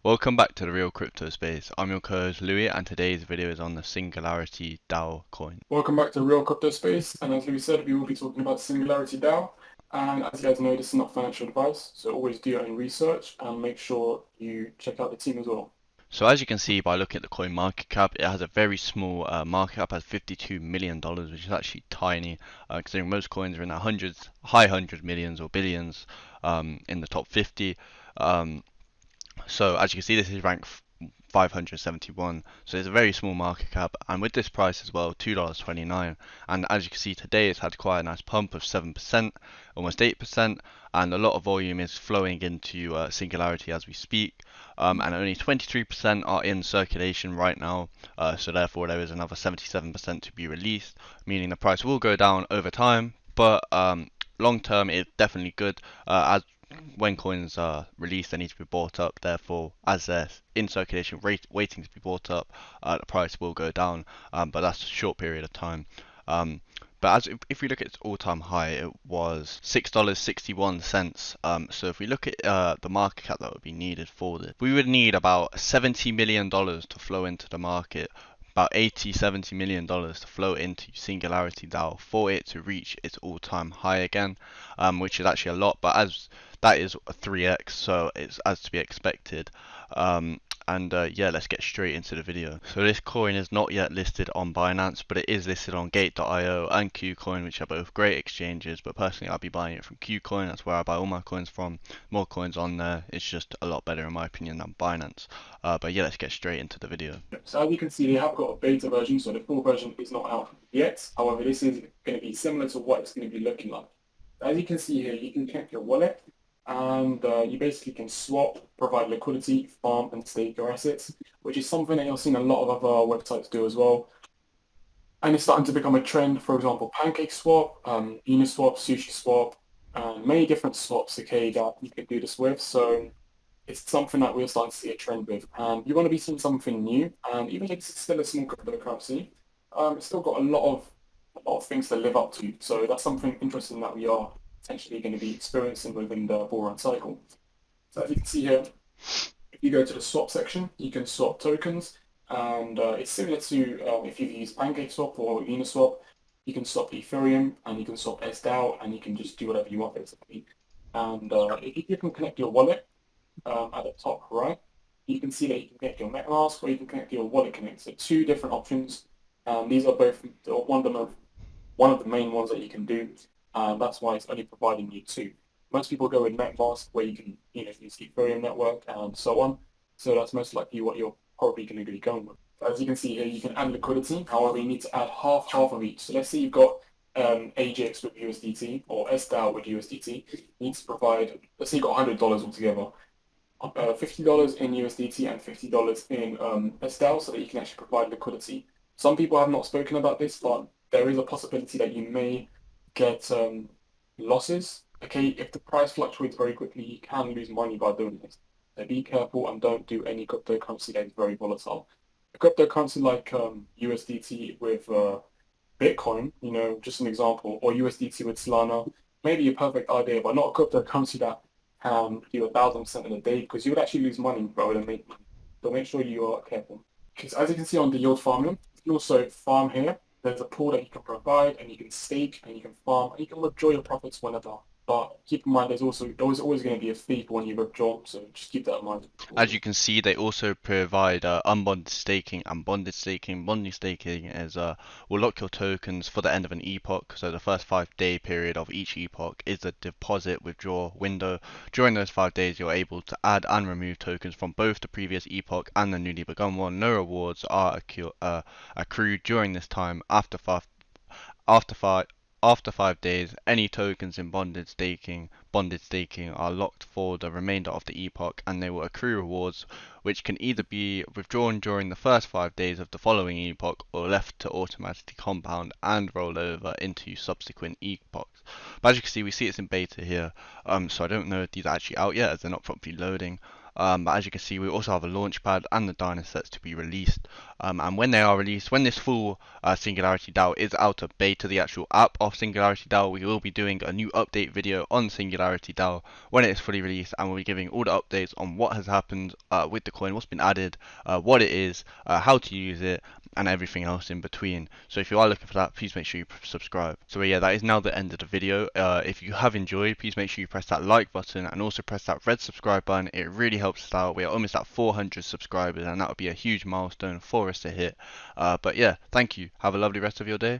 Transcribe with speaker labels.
Speaker 1: Welcome back to the real crypto space. I'm your co-host Louis, and today's video is on the Singularity DAO coin.
Speaker 2: Welcome back to Real Crypto Space, and as we said, we will be talking about SingularityDao. And as you guys know, this is not financial advice, so always do your own research and make sure you check out the team as well.
Speaker 1: So as you can see by looking at the Coinmarketcap, it has a very small market cap, has $52 million, which is actually tiny, considering most coins are in the hundreds, high hundred millions or billions, in the top 50. Um, So as you can see, this is ranked 571. So it's a very small market cap, and with this price as well, $2.29. And as you can see today, it's had quite a nice pump of 7%, almost 8%, and a lot of volume is flowing into Singularity as we speak. And only 23% are in circulation right now. So therefore, there is another 77% to be released, meaning the price will go down over time. But long term, it's definitely good. As when coins are released, they need to be bought up. Therefore, as they're in circulation, waiting to be bought up, the price will go down. But that's a short period of time. But if we look at its all-time high, it was $6.61. So if we look at the market cap that would be needed for this, we would need about $70 million to flow into the market, about 70 million dollars to flow into Singularity DAO for it to reach its all-time high again, which is actually a lot, but as that is a 3x, so it's as to be expected. Yeah, let's get straight into the video. So this coin is not yet listed on Binance, but it is listed on Gate.io and KuCoin, which are both great exchanges. But personally, I'll be buying it from KuCoin. That's where I buy all my coins from. More coins on there. It's just a lot better in my opinion than Binance. But yeah, let's get straight into the video.
Speaker 2: So as you can see, they have got a beta version, so the full version is not out yet. However, this is going to be similar to what it's going to be looking like. As you can see here, you can connect your wallet, and you basically can swap, provide liquidity, farm, and stake your assets, which is something that you're seeing a lot of other websites do as well. And it's starting to become a trend. For example, PancakeSwap, Uniswap, SushiSwap, and many different swaps, okay, that you can do this with. So it's something that we're starting to see a trend with. And you want to be seeing something new. And even if it's still a small cryptocurrency, it's still got a lot of things to live up to. So that's something interesting that we are potentially going to be experiencing within the bull run cycle. So as you can see here, if you go to the swap section, you can swap tokens, and it's similar to if you've used PancakeSwap or Uniswap. You can swap Ethereum, and you can swap SDAO, and you can just do whatever you want basically. And if you can connect your wallet at the top right, you can see that you can connect your MetaMask or you can connect your wallet connector. Two different options. These are both one of the main ones that you can do. That's why it's only providing you two. Most people go with MetaMask, where you can use the Ethereum network and so on. So that's most likely what you're probably going to be going with. As you can see here, you can add liquidity. However, you need to add half of each. So let's say you've got AJX with USDT or SDAO with USDT. You need to provide, let's say you've got $100 altogether. $50 in USDT and $50 in SDAO, so that you can actually provide liquidity. Some people have not spoken about this, but there is a possibility that you may get losses. Okay, if the price fluctuates very quickly, you can lose money by doing this. So be careful and don't do any cryptocurrency that is very volatile. A cryptocurrency like USDT with Bitcoin, just an example, or USDT with Solana, maybe a perfect idea, but not a cryptocurrency that can do 1,000% in a day, because you would actually lose money rather than make money. So make sure you are careful. Because as you can see on the yield farming, you can also farm here. There's a pool that you can provide, and you can stake, and you can farm, and you can withdraw your profits whenever. But keep in mind, there's always going to be a fee for when you withdraw, so just keep that in mind.
Speaker 1: As you can see, they also provide unbonded staking and bonded staking. Bonded staking is will lock your tokens for the end of an epoch. So the first 5-day period of each epoch is the deposit withdraw window. During those 5 days, you're able to add and remove tokens from both the previous epoch and the newly begun one. No rewards are accrued during this time. After five after 5 days, any tokens in bonded staking are locked for the remainder of the epoch, and they will accrue rewards which can either be withdrawn during the first 5 days of the following epoch or left to automatically compound and roll over into subsequent epochs. But as you can see, we see it's in beta here, so I don't know if these are actually out yet as they're not properly loading. But as you can see, we also have a launchpad and the Dyna sets to be released. And when they are released, when this full Singularity DAO is out of beta, the actual app of Singularity DAO, we will be doing a new update video on Singularity DAO when it is fully released, and we'll be giving all the updates on what has happened with the coin, what's been added, what it is, how to use it, and everything else in between. So if you are looking for that, please make sure you subscribe. So yeah, that is now the end of the video. If you have enjoyed, please make sure you press that like button and also press that red subscribe button. It really helps us out. We are almost at 400 subscribers, and that would be a huge milestone for us to hit. But yeah, thank you. Have a lovely rest of your day.